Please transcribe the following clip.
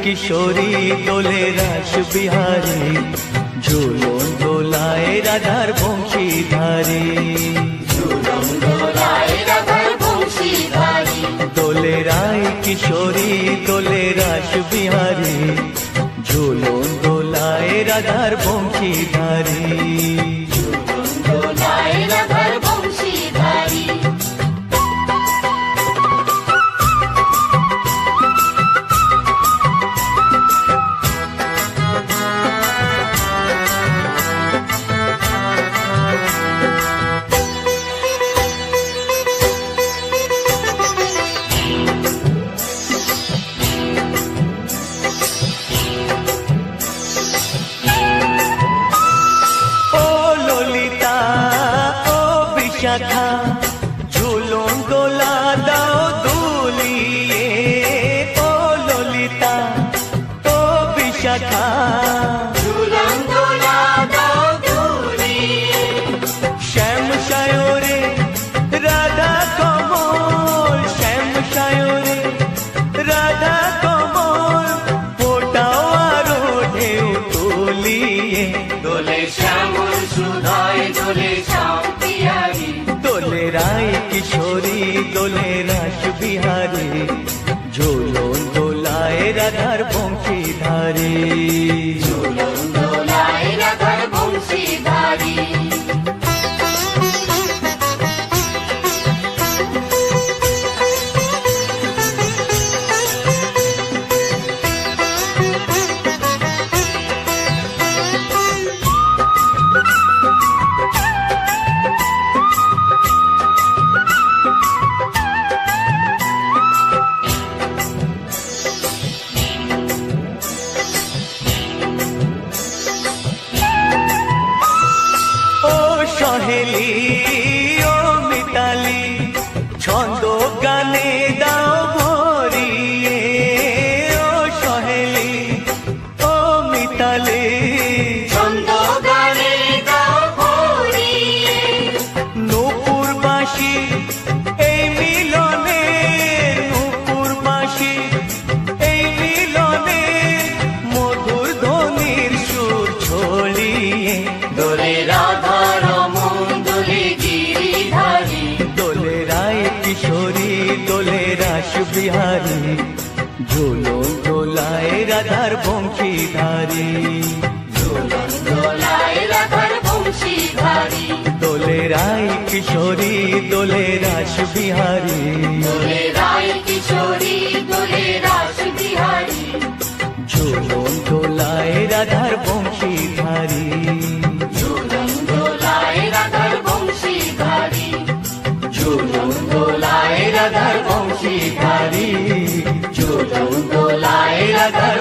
কিশোরী দোলে রাস বিহারী, ঝুলন দোলায় রাধার বংশীধারী। ঝুলন দোলায় রাধার বংশীধারী, দোলে রায় কিশোরী দোলে রাস বিহারী, ঝুলন দোলায় রাধার বংশীধারী। ঝুলন দোলায় রাধার বংশীধারী। শাখা ঝুলন দোলা দাও দুলিয়ে, ও ললিতা ও বিশাখা ঝুলন দোলা দাও দুলিয়ে। শ্যাম সায়রে রাধা কমল, শ্যাম সায়রে রাধা কমল, ফোটাও আরো ঢেউ তুলিয়ে। দোলে শ্যামল সুধায় দোলে শ্যাম পিয়ারী, দোলে রায় কিশোরী দোলে রাস বিহারী, ঝুলন দোলায় রাধার বংশীধারী। ঝুলন দোলায় রাধার বংশীধারী। সহেলি ও মিতালি ছন্দ গানে দাও ভরিয়ে, ও সহেলি ও মিতালি ছন্দ গানে দাও ভরিয়ে। নূপুর বাঁশি এই মিলনে, নূপুর বাঁশি এই মিলনে, মধুর ধ্বনির সুর ছড়িয়ে। দোলে রাধা রমন দোলে গিরিধারী, দোলে রায় কিশোরী দোলে রাস বিহারী, ঝুলন দোলায় রাধার বংশীধারী। ঝুলন দোলায় রাধার বংশীধারী। দোলে রায় কিশোরী দোলে রাস বিহারী, দোলে রায় কিশোরী দোলে রাস বিহারী, ঝুলন দোলায় রাধার বংশীধারী। ঝুলন দোলায় রাধার বংশীধারী। ঝুলন দোলায় রাধার বংশীধারী। ঝুলন দোলায় রাধার